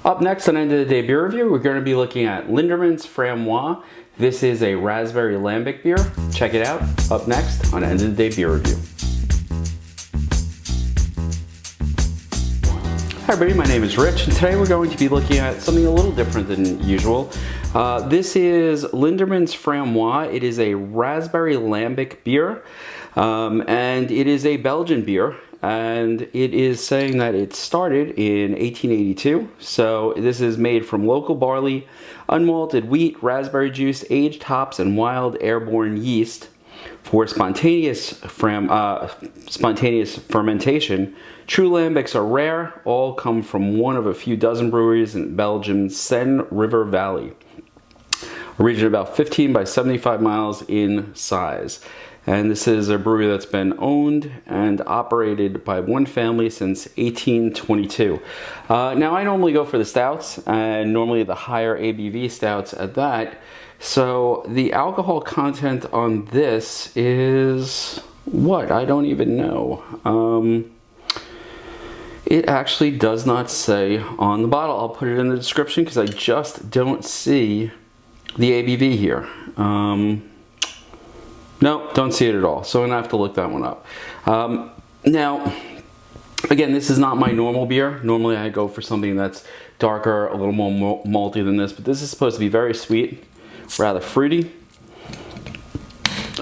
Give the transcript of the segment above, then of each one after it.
Up next on End of the Day Beer Review, we're going to be looking at Lindemans Framboise. This is a raspberry lambic beer. Check it out. Up next on End of the Day Beer Review. Hi everybody, my name is Rich, and today we're going to be looking at something a little different than usual. This is Lindemans Framboise. It is a raspberry lambic beer, and it is a Belgian beer. And it is saying that it started in 1882. So this is made from local barley, unmalted wheat, raspberry juice, aged hops, and wild airborne yeast for spontaneous fermentation. True lambics are rare. All come from one of a few dozen breweries in Belgium's Seine River Valley, a region about 15 by 75 miles in size. And this is a brewery that's been owned and operated by one family since 1822. Now, I normally go for the stouts, and normally the higher ABV stouts at that. So the alcohol content on this is what? I don't even know. It actually does not say on the bottle. I'll put it in the description because I just don't see the ABV here. No, don't see it at all. So I'm gonna have to look that one up. Now, again, this is not my normal beer. Normally I go for something that's darker, a little more malty than this, but this is supposed to be very sweet, rather fruity.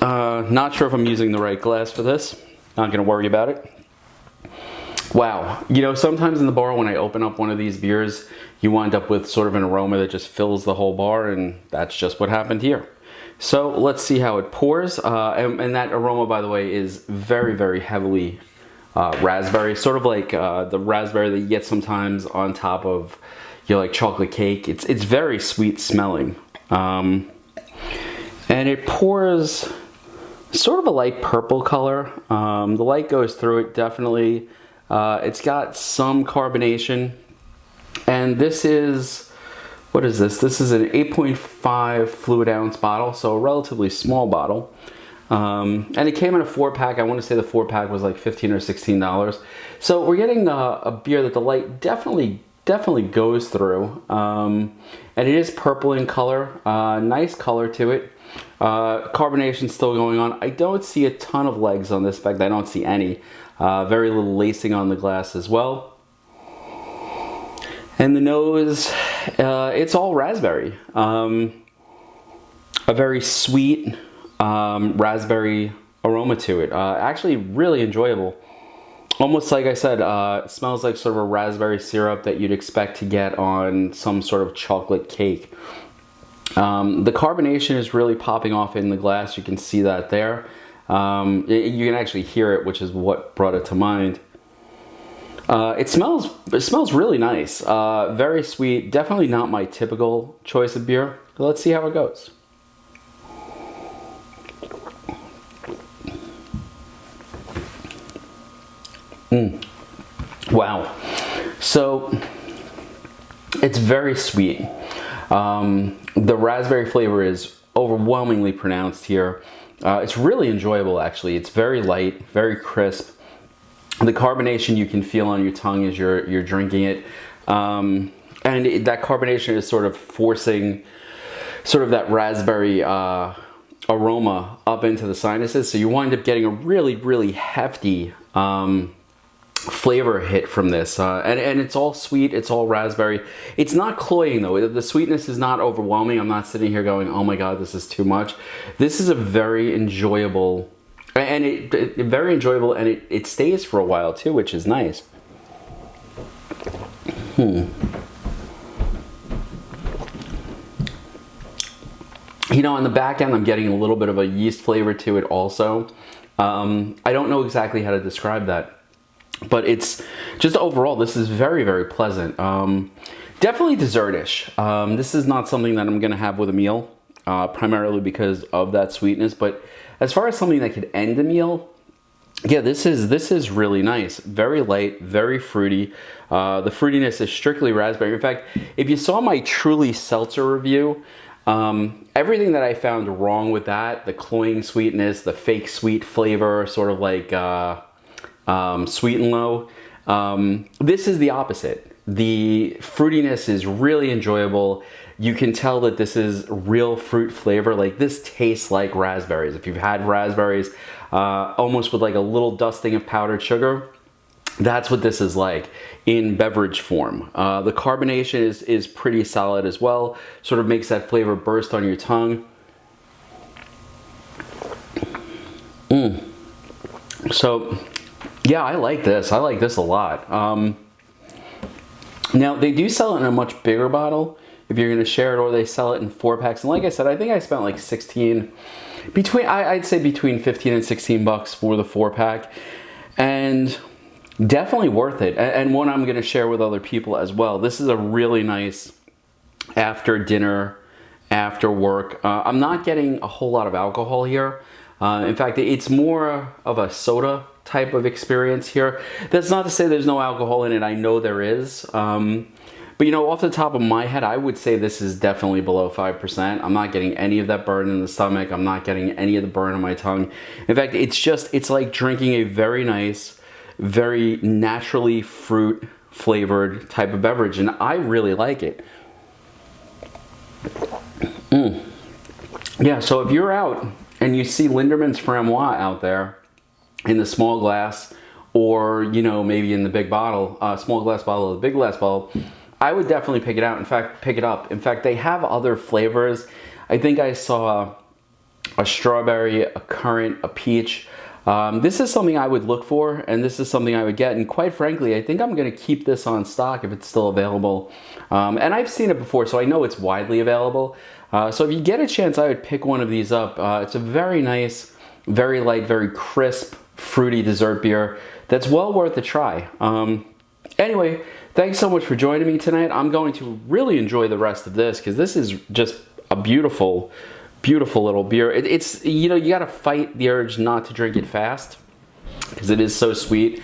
Not sure if I'm using the right glass for this. Not gonna worry about it. Wow, you know, sometimes in the bar when I open up one of these beers, you wind up with sort of an aroma that just fills the whole bar, and that's just what happened here. So let's see how it pours, and that aroma, by the way, is very, very heavily raspberry, sort of like the raspberry that you get sometimes on top of your like chocolate cake. It's very sweet smelling, and it pours sort of a light purple color. The light goes through it definitely. It's got some carbonation, and this is. What is this? This is an 8.5 fluid ounce bottle, so a relatively small bottle. And it came in a 4-pack. I want to say the 4-pack was like $15 or $16. So we're getting a beer that the light definitely goes through. And it is purple in color. Nice color to it. Carbonation still going on. I don't see a ton of legs on this. In fact, I don't see any. Very little lacing on the glass as well. And the nose, it's all raspberry. A very sweet raspberry aroma to it. Actually really enjoyable. Almost like I said, it smells like sort of a raspberry syrup that you'd expect to get on some sort of chocolate cake. The carbonation is really popping off in the glass. You can see that there. You can actually hear it, which is what brought it to mind. It smells really nice. Very sweet. Definitely not my typical choice of beer. But let's see how it goes. Wow. So it's very sweet. The raspberry flavor is overwhelmingly pronounced here. It's really enjoyable, actually. It's very light, very crisp. The carbonation you can feel on your tongue as you're drinking it. And that carbonation is sort of forcing sort of that raspberry aroma up into the sinuses. So you wind up getting a really, really hefty flavor hit from this. And it's all sweet, it's all raspberry. It's not cloying though. The sweetness is not overwhelming. I'm not sitting here going, oh my God, this is too much. This is a very enjoyable, and very enjoyable, and it stays for a while too, which is nice. You know, on the back end, I'm getting a little bit of a yeast flavor to it also. I don't know exactly how to describe that, but it's just overall, this is very, very pleasant. Definitely dessertish. This is not something that I'm gonna have with a meal, primarily because of that sweetness, but as far as something that could end a meal, yeah, this is really nice. Very light, very fruity. The fruitiness is strictly raspberry. In fact, if you saw my Truly Seltzer review, everything that I found wrong with that, the cloying sweetness, the fake sweet flavor, sort of like sweet and low, this is the opposite. The fruitiness is really enjoyable. You can tell that this is real fruit flavor. Like, this tastes like raspberries. If you've had raspberries, almost with like a little dusting of powdered sugar, that's what this is like in beverage form. The carbonation is pretty solid as well. Sort of makes that flavor burst on your tongue. So, yeah, I like this. I like this a lot. Now, they do sell it in a much bigger bottle if you're going to share it, or they sell it in 4-packs. And like I said, I think I spent like I'd say between 15 and 16 bucks for the 4-pack. And definitely worth it. And one I'm going to share with other people as well. This is a really nice after dinner, after work. I'm not getting a whole lot of alcohol here. In fact, it's more of a soda type of experience here. That's not to say there's no alcohol in it. I know there is. But you know, off the top of my head, I would say this is definitely below 5%. I'm not getting any of that burn in the stomach. I'm not getting any of the burn on my tongue. In fact, it's like drinking a very nice, very naturally fruit flavored type of beverage. And I really like it. Yeah, so if you're out and you see Lindemans Framboise out there in the small glass, or, you know, maybe in the big bottle, small glass bottle or the big glass bottle, I would definitely pick it out. In fact, pick it up. In fact, they have other flavors. I think I saw a strawberry, a currant, a peach. This is something I would look for, and this is something I would get. And quite frankly, I think I'm going to keep this on stock if it's still available. And I've seen it before, so I know it's widely available. So if you get a chance, I would pick one of these up. It's a very nice, very light, very crisp, fruity dessert beer that's well worth a try. Anyway, thanks so much for joining me tonight. I'm going to really enjoy the rest of this because this is just a beautiful, beautiful little beer. It's, you know, you got to fight the urge not to drink it fast because it is so sweet.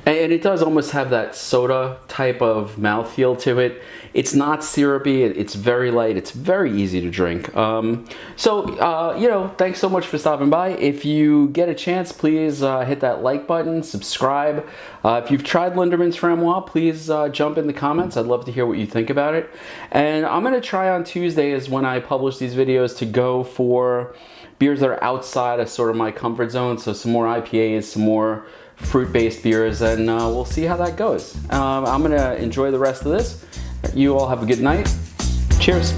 And it does almost have that soda type of mouthfeel to it. It's not syrupy. It's very light. It's very easy to drink. You know, thanks so much for stopping by. If you get a chance, please hit that like button, subscribe. If you've tried Lindemans Framboise, please jump in the comments. I'd love to hear what you think about it. And I'm going to try on Tuesdays when I publish these videos to go for beers that are outside of sort of my comfort zone. So some more IPAs, some more fruit-based beers, and we'll see how that goes. I'm going to enjoy the rest of this. You all have a good night. Cheers.